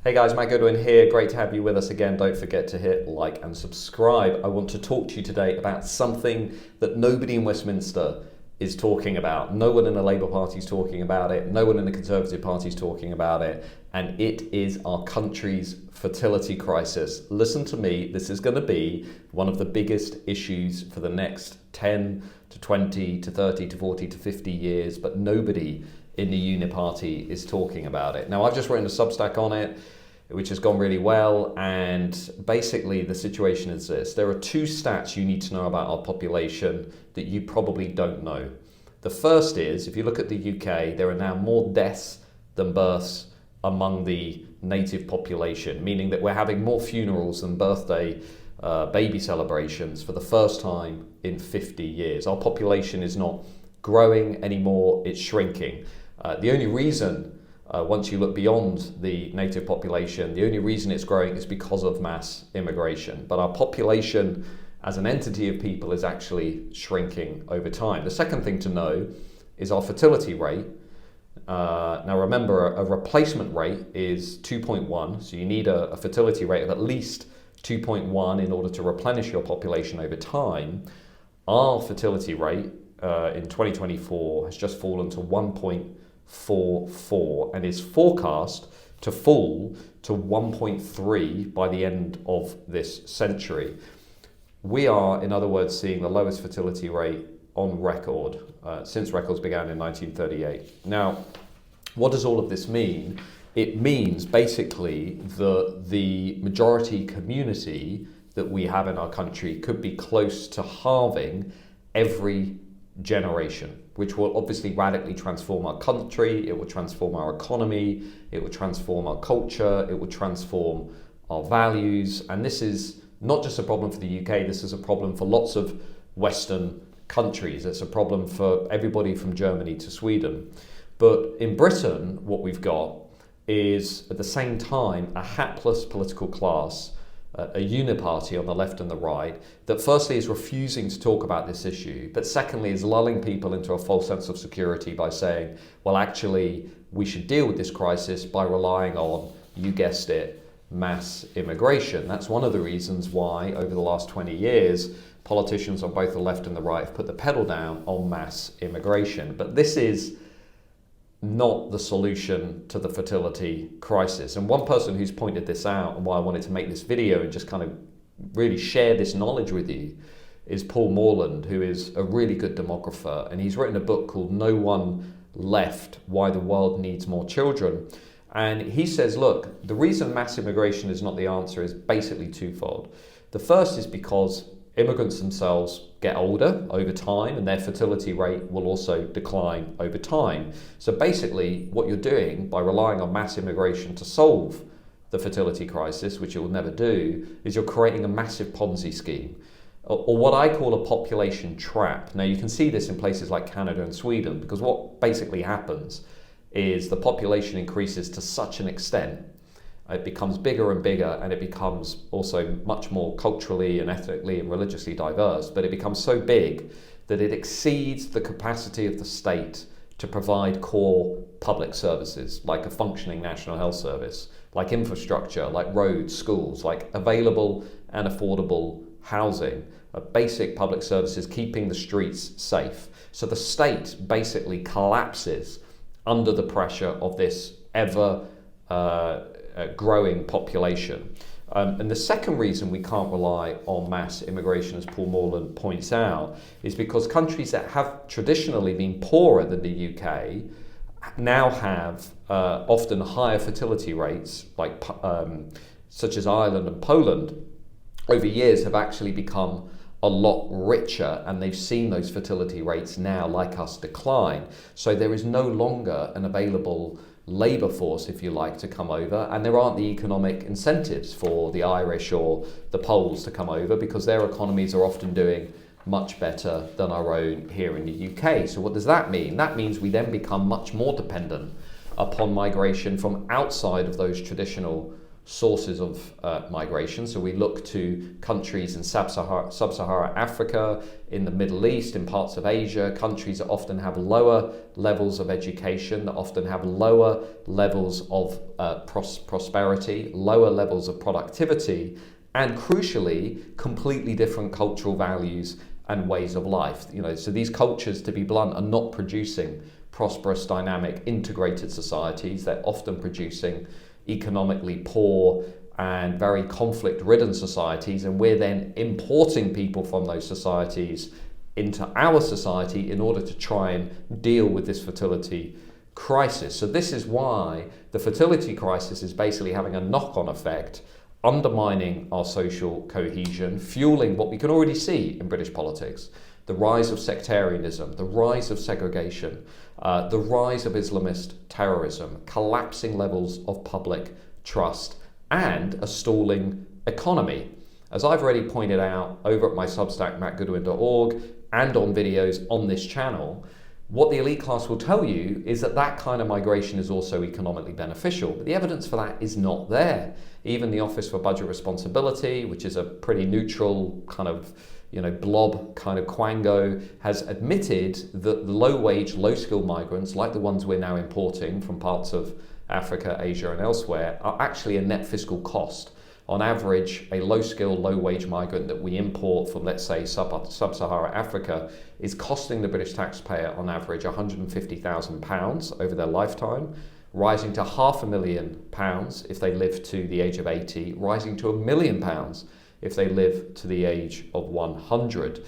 Hey guys, Matt Goodwin here. Great to have you with us again. Don't forget to hit like and subscribe. I want to talk to you today about something that nobody in Westminster is talking about. No one in the Labour Party is talking about it. No one in the Conservative Party is talking about it. And it is our country's fertility crisis. Listen to me, this is going to be one of the biggest issues for the next 10 to 20 to 30 to 40 to 50 years, but nobody in the Uni Party is talking about it. Now, I've just written a Substack on it, which has gone really well, and basically the situation is this. There are two stats you need to know about our population that you probably don't know. The first is, if you look at the UK, there are now more deaths than births among the native population, meaning that we're having more funerals than birthday baby celebrations for the first time in 50 years. Our population is not growing anymore, it's shrinking. The only reason once you look beyond the native population, the only reason it's growing is because of mass immigration. But our population as an entity of people is actually shrinking over time. The second thing to know is our fertility rate. Now remember, a replacement rate is 2.1, so you need a fertility rate of at least 2.1 in order to replenish your population over time. Our fertility rate in 2024 has just fallen to 1.44 and is forecast to fall to 1.3 by the end of this century. We are, in other words, seeing the lowest fertility rate on record since records began in 1938. Now, what does all of this mean? It means basically that the majority community that we have in our country could be close to halving every generation, which will obviously radically transform our country, it will transform our economy, it will transform our culture, it will transform our values. And this is not just a problem for the UK, this is a problem for lots of Western countries. It's a problem for everybody from Germany to Sweden. But in Britain, what we've got is at the same time a hapless political class, a uniparty on the left and the right, that firstly is refusing to talk about this issue, but secondly is lulling people into a false sense of security by saying, well, actually, we should deal with this crisis by relying on, you guessed it, mass immigration. That's one of the reasons why, over the last 20 years, politicians on both the left and the right have put the pedal down on mass immigration. But this is not the solution to the fertility crisis. And one person who's pointed this out and why I wanted to make this video and just kind of really share this knowledge with you is Paul Morland, who is a really good demographer. And he's written a book called No One Left: Why the World Needs More Children. And he says, look, the reason mass immigration is not the answer is basically twofold. The first is because immigrants themselves get older over time and their fertility rate will also decline over time. So basically what you're doing by relying on mass immigration to solve the fertility crisis, which it will never do, is you're creating a massive Ponzi scheme, or what I call a population trap. Now you can see this in places like Canada and Sweden, because what basically happens is the population increases to such an extent, it becomes bigger and bigger, and it becomes also much more culturally and ethnically and religiously diverse, but it becomes so big that it exceeds the capacity of the state to provide core public services, like a functioning national health service, like infrastructure, like roads, schools, like available and affordable housing, basic public services, keeping the streets safe. So the state basically collapses under the pressure of this ever growing population. And the second reason we can't rely on mass immigration, as Paul Morland points out, is because countries that have traditionally been poorer than the UK now have often higher fertility rates, like such as Ireland and Poland, over years have actually become a lot richer, and they've seen those fertility rates now, like us, decline. So there is no longer an available labour force, if you like, to come over, and there aren't the economic incentives for the Irish or the Poles to come over because their economies are often doing much better than our own here in the UK. So what does that mean? That means we then become much more dependent upon migration from outside of those traditional sources of migration. So we look to countries in sub-Saharan Africa, in the Middle East, in parts of Asia, countries that often have lower levels of education, that often have lower levels of prosperity, lower levels of productivity, and crucially, completely different cultural values and ways of life. So these cultures, to be blunt, are not producing prosperous, dynamic, integrated societies. They're often producing economically poor and very conflict-ridden societies, and we're then importing people from those societies into our society in order to try and deal with this fertility crisis. So this is why the fertility crisis is basically having a knock-on effect, undermining our social cohesion, fueling what we can already see in British politics: the rise of sectarianism, the rise of segregation, the rise of Islamist terrorism, collapsing levels of public trust, and a stalling economy. As I've already pointed out over at my Substack, mattgoodwin.org, and on videos on this channel, what the elite class will tell you is that that kind of migration is also economically beneficial, but the evidence for that is not there. Even the Office for Budget Responsibility, which is a pretty neutral kind of blob kind of quango, has admitted that the low-wage, low-skilled migrants, like the ones we're now importing from parts of Africa, Asia, and elsewhere, are actually a net fiscal cost. On average, a low-skilled, low-wage migrant that we import from, let's say, sub-Saharan Africa is costing the British taxpayer on average £150,000 over their lifetime, rising to £500,000 if they live to the age of 80, rising to £1 million if they live to the age of 100.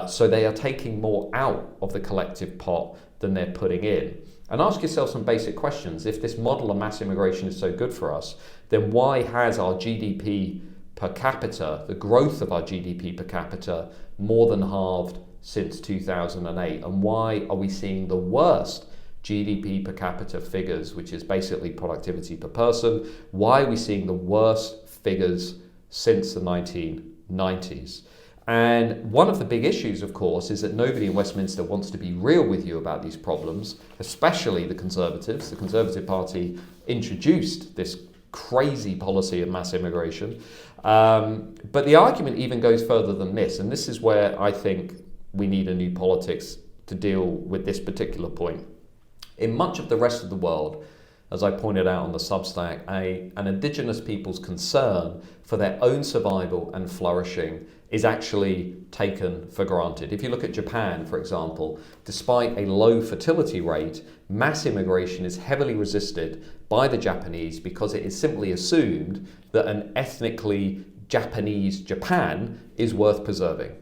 So they are taking more out of the collective pot than they're putting in. And ask yourself some basic questions. If this model of mass immigration is so good for us, then why has our GDP per capita, the growth of our GDP per capita, more than halved since 2008? And why are we seeing the worst GDP per capita figures, which is basically productivity per person? Why are we seeing the worst figures since the 1990s? And one of the big issues, of course, is that nobody in Westminster wants to be real with you about these problems, especially the Conservatives. The Conservative Party introduced this crazy policy of mass immigration. But the argument even goes further than this, and this is where I think we need a new politics to deal with this particular point. In much of the rest of the world, as I pointed out on the Substack, an Indigenous people's concern for their own survival and flourishing is actually taken for granted. If you look at Japan, for example, despite a low fertility rate, mass immigration is heavily resisted by the Japanese because it is simply assumed that an ethnically Japanese Japan is worth preserving.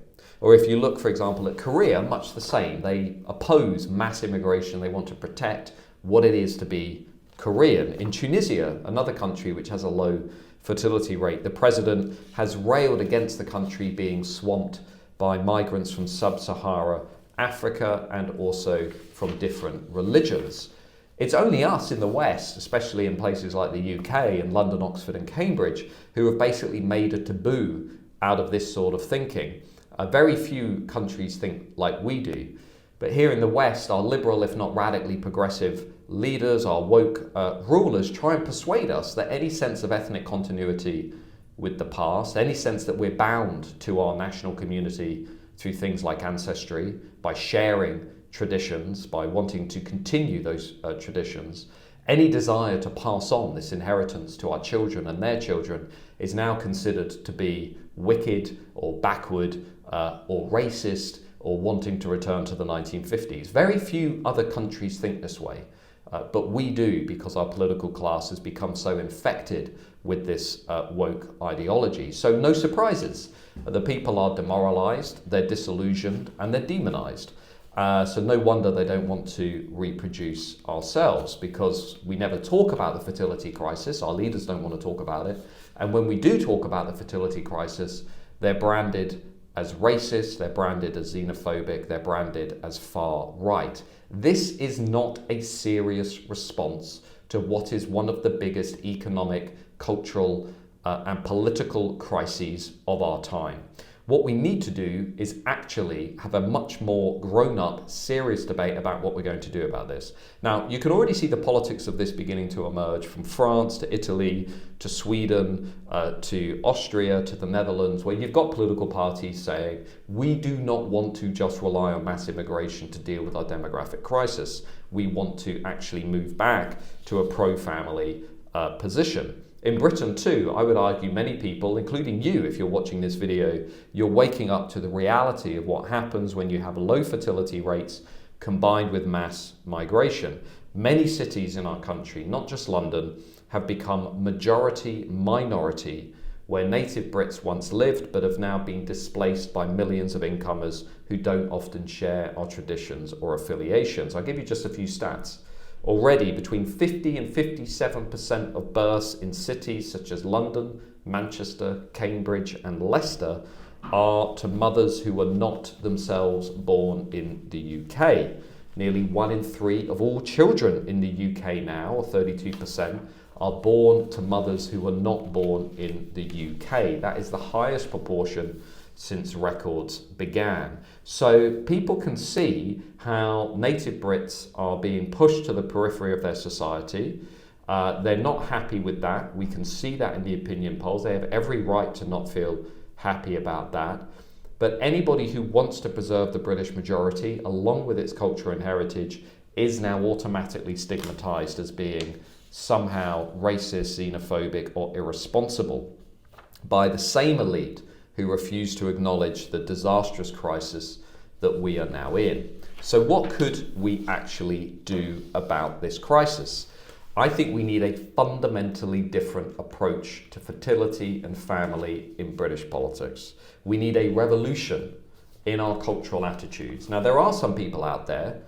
Or if you look, for example, at Korea, much the same. They oppose mass immigration. They want to protect what it is to be Korean. In Tunisia, another country which has a low fertility rate, the president has railed against the country being swamped by migrants from sub-Saharan Africa and also from different religions. It's only us in the West, especially in places like the UK and London, Oxford and Cambridge, who have basically made a taboo out of this sort of thinking. Very few countries think like we do. But here in the West, our liberal, if not radically progressive leaders, our woke rulers try and persuade us that any sense of ethnic continuity with the past, any sense that we're bound to our national community through things like ancestry, by sharing traditions, by wanting to continue those traditions, any desire to pass on this inheritance to our children and their children is now considered to be wicked or backward or racist or wanting to return to the 1950s. Very few other countries think this way, but we do, because our political class has become so infected with this woke ideology. So no surprises. The people are demoralized, they're disillusioned, and they're demonized. So no wonder they don't want to reproduce ourselves, because we never talk about the fertility crisis. Our leaders don't want to talk about it. And when we do talk about the fertility crisis, they're branded as racist, they're branded as xenophobic, they're branded as far right. This is not a serious response to what is one of the biggest economic, cultural, and political crises of our time. What we need to do is actually have a much more grown-up, serious debate about what we're going to do about this. Now, you can already see the politics of this beginning to emerge from France to Italy to Sweden to Austria to the Netherlands, where you've got political parties saying, we do not want to just rely on mass immigration to deal with our demographic crisis. We want to actually move back to a pro-family position. In Britain too, I would argue many people, including you if you're watching this video, you're waking up to the reality of what happens when you have low fertility rates combined with mass migration. Many cities in our country, not just London, have become majority minority, where native Brits once lived but have now been displaced by millions of incomers who don't often share our traditions or affiliations. I'll give you just a few stats. Already, between 50 and 57% of births in cities such as London, Manchester, Cambridge and Leicester are to mothers who were not themselves born in the UK. Nearly 1 in 3 of all children in the UK now, or 32%, are born to mothers who were not born in the UK. That is the highest proportion since records began. So people can see how native Brits are being pushed to the periphery of their society. They're not happy with that. We can see that in the opinion polls. They have every right to not feel happy about that. But anybody who wants to preserve the British majority, along with its culture and heritage, is now automatically stigmatised as being somehow racist, xenophobic or irresponsible by the same elite who refuse to acknowledge the disastrous crisis that we are now in. So what could we actually do about this crisis? I think we need a fundamentally different approach to fertility and family in British politics. We need a revolution in our cultural attitudes. Now, there are some people out there,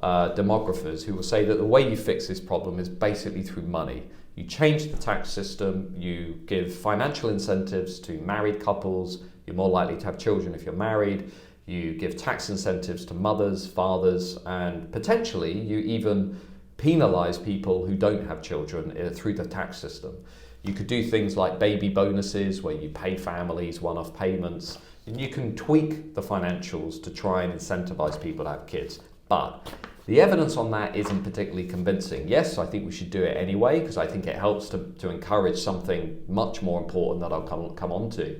demographers, who will say that the way you fix this problem is basically through money. You change the tax system, you give financial incentives to married couples, you're more likely to have children if you're married, you give tax incentives to mothers, fathers, and potentially you even penalise people who don't have children through the tax system. You could do things like baby bonuses where you pay families one-off payments, and you can tweak the financials to try and incentivise people to have kids. But the evidence on that isn't particularly convincing. Yes, I think we should do it anyway because I think it helps to encourage something much more important that I'll come on to.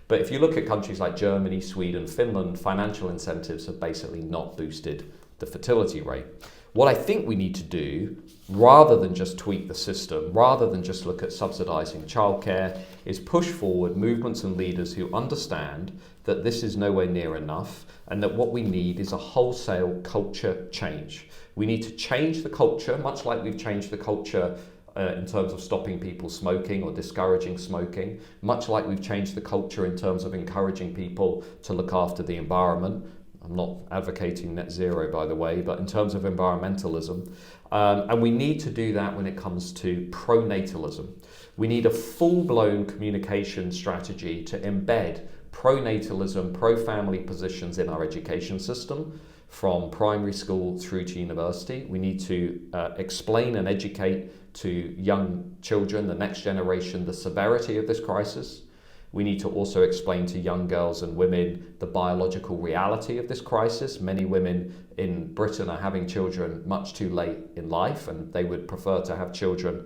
But if you look at countries like Germany, Sweden, Finland, financial incentives have basically not boosted the fertility rate. What I think we need to do, rather than just tweak the system, rather than just look at subsidising childcare, is push forward movements and leaders who understand that this is nowhere near enough and that what we need is a wholesale culture change. We need to change the culture, much like we've changed the culture in terms of stopping people smoking or discouraging smoking, much like we've changed the culture in terms of encouraging people to look after the environment. I'm not advocating net zero, by the way, but in terms of environmentalism. And we need to do that when it comes to pro-natalism. We need a full-blown communication strategy to embed pro-natalism, pro-family positions in our education system, from primary school through to university. We need to explain and educate to young children, the next generation, the severity of this crisis. We need to also explain to young girls and women the biological reality of this crisis. Many women in Britain are having children much too late in life, and they would prefer to have children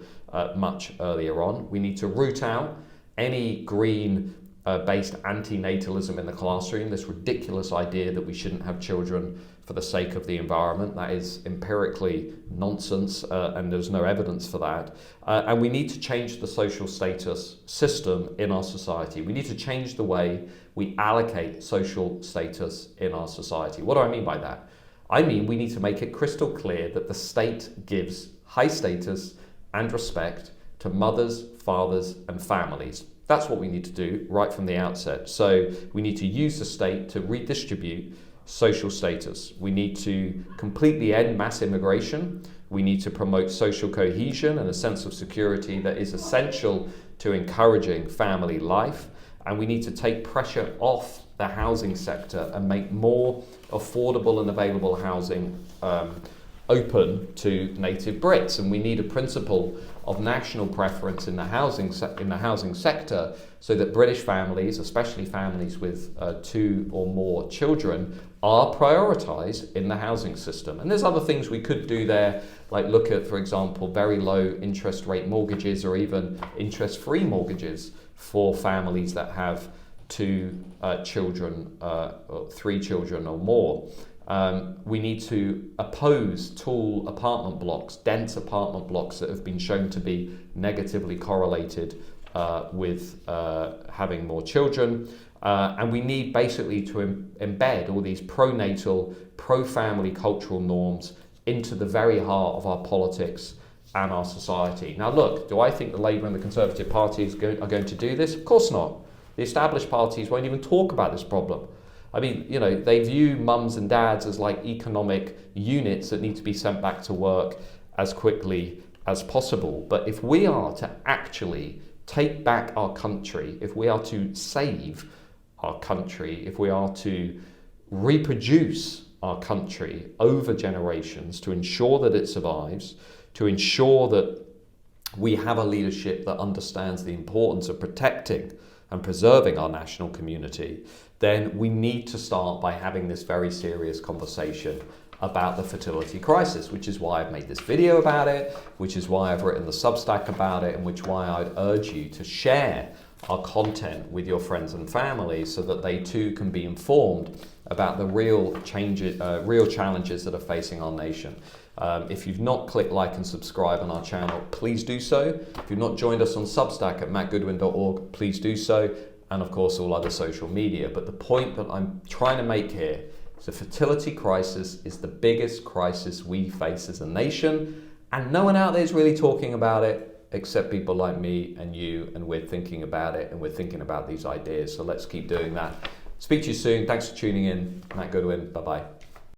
much earlier on. We need to root out any green-based anti-natalism in the classroom, this ridiculous idea that we shouldn't have children for the sake of the environment. That is empirically nonsense, and there's no evidence for that. And we need to change the social status system in our society. We need to change the way we allocate social status in our society. What do I mean by that? I mean we need to make it crystal clear that the state gives high status and respect to mothers, fathers, and families. That's what we need to do right from the outset. So we need to use the state to redistribute social status. We need to completely end mass immigration. We need to promote social cohesion and a sense of security that is essential to encouraging family life. And we need to take pressure off the housing sector and make more affordable and available housing open to native Brits, and we need a principle of national preference in the housing sector, so that British families, especially families with 2 or more children, are prioritised in the housing system. And there's other things we could do there, like look at, for example, very low interest rate mortgages or even interest-free mortgages for families that have 2 children, or 3 children or more. We need to oppose tall apartment blocks, dense apartment blocks that have been shown to be negatively correlated with having more children. And we need basically to embed all these pro-natal, pro-family cultural norms into the very heart of our politics and our society. Now look, do I think the Labour and the Conservative parties are going to do this? Of course not. The established parties won't even talk about this problem. I mean, you know, they view mums and dads as like economic units that need to be sent back to work as quickly as possible. But if we are to actually take back our country, if we are to save our country, if we are to reproduce our country over generations to ensure that it survives, to ensure that we have a leadership that understands the importance of protecting and preserving our national community, then we need to start by having this very serious conversation about the fertility crisis, which is why I've made this video about it, which is why I've written the Substack about it, and which is why I'd urge you to share our content with your friends and family so that they too can be informed about the real challenges that are facing our nation. If you've not clicked like and subscribe on our channel, please do so. If you've not joined us on Substack at mattgoodwin.org, please do so. And of course, all other social media. But the point that I'm trying to make here is the fertility crisis is the biggest crisis we face as a nation. And no one out there is really talking about it except people like me and you. And we're thinking about it and we're thinking about these ideas. So let's keep doing that. Speak to you soon. Thanks for tuning in. Matt Goodwin. Bye-bye.